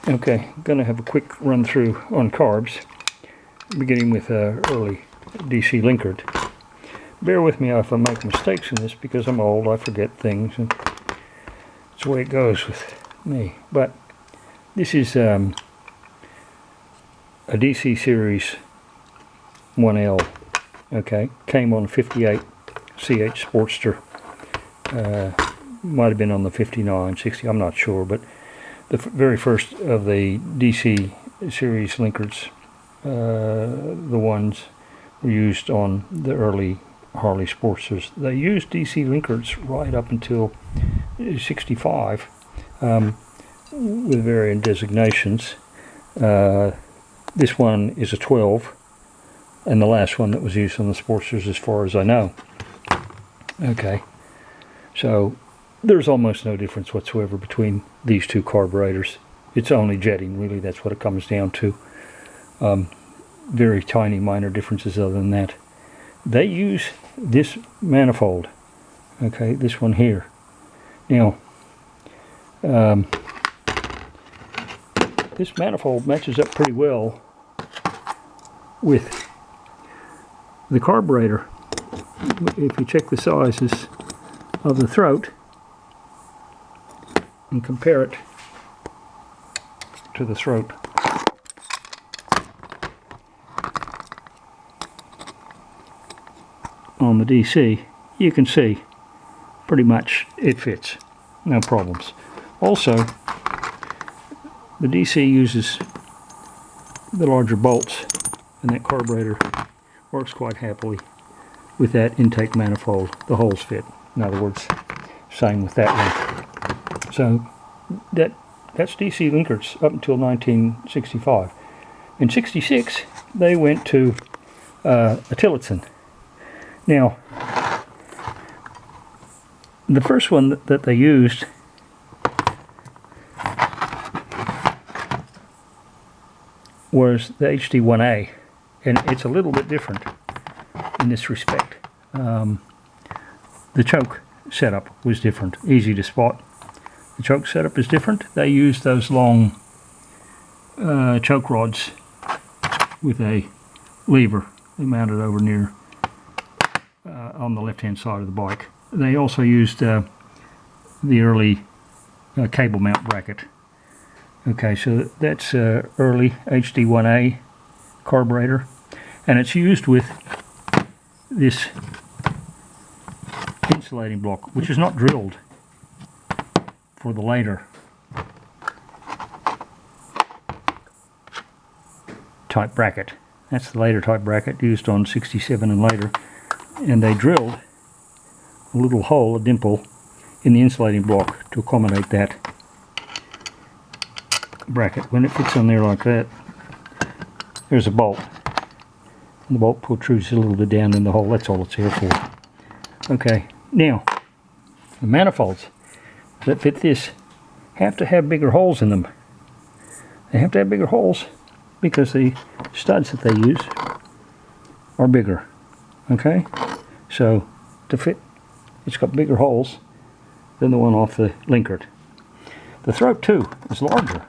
Okay, I'm going to have a quick run through on carbs, beginning with early DC Linkert. Bear with me if I make mistakes in this because I'm old, I forget things, and it's the way it goes with me. But this is a DC Series 1L, okay, came on 58 CH Sportster, might have been on the 59, 60, I'm not sure, but the very first of the DC Series Linkerts, the ones were used on the early Harley Sportsters. They used DC Linkerts right up until 65 with varying designations. This one is a 12 and the last one that was used on the Sportsters as far as I know. Okay, so there's almost no difference whatsoever between these two carburetors. It's only jetting, really, that's what it comes down to. Very tiny minor differences other than that. They use this manifold, okay, this one here. Now, this manifold matches up pretty well with the carburetor. If you check the sizes of the throat and compare it to the throat on the DC, you can see pretty much it fits, no problems. Also, the DC uses the larger bolts, and that carburetor works quite happily with that intake manifold. The holes fit. In other words, same with that one. So that's DC Linkerts up until 1965. In 66, they went to a Tillotson. Now, the first one that they used was the HD1A, and it's a little bit different in this respect. The choke setup was different, easy to spot. The choke setup is different. They used those long choke rods with a lever. They mounted over near on the left-hand side of the bike. They also used the early cable mount bracket. Okay, so that's early HD1A carburetor, and it's used with this insulating block, which is not drilled for the later type bracket. That's the later type bracket used on 67 and later, and they drilled a little hole, a dimple, in the insulating block to accommodate that bracket. When it fits on there like that, there's a bolt, and the bolt protrudes a little bit down in the hole. That's all it's here for. Okay, now the manifolds that fit this have to have bigger holes in them. They have to have bigger holes because the studs that they use are bigger. Okay, so to fit, it's got bigger holes than the one off the Linkert. The throat too is larger.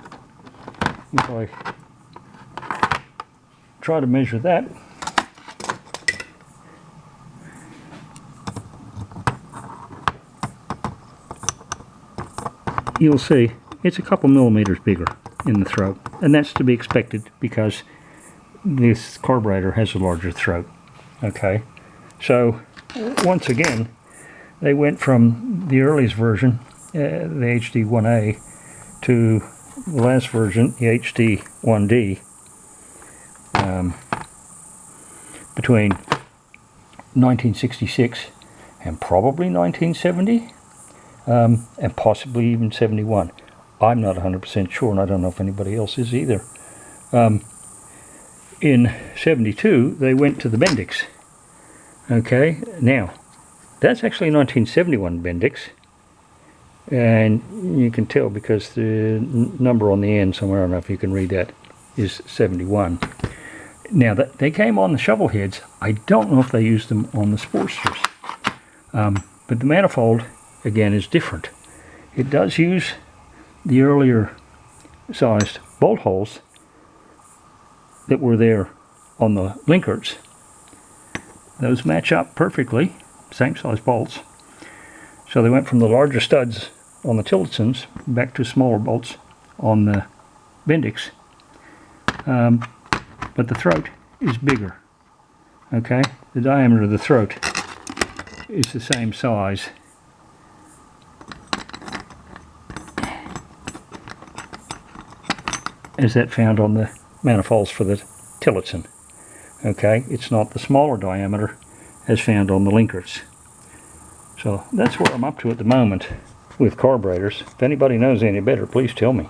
If I try to measure that, you'll see it's a couple millimeters bigger in the throat, and that's to be expected because this carburetor has a larger throat. Okay, so once again, they went from the earliest version, the HD1A, to the last version, the HD1D, between 1966 and probably 1970, and possibly even 71. I'm not 100% sure, and I don't know if anybody else is either. In 72, they went to the Bendix. Okay, now, that's actually 1971 Bendix, and you can tell because the number on the end somewhere, I don't know if you can read that, is 71. Now, they came on the shovel heads. I don't know if they used them on the Sportsters, but the manifold, again, is different. It does use the earlier sized bolt holes that were there on the Linkerts. Those match up perfectly, same size bolts. So they went from the larger studs on the Tillotsons back to smaller bolts on the Bendix. But the throat is bigger. Okay, the diameter of the throat is the same size as that found on the manifolds for the Tillotson. Okay, it's not the smaller diameter as found on the Linkerts. So that's where I'm up to at the moment with carburetors. If anybody knows any better, please tell me.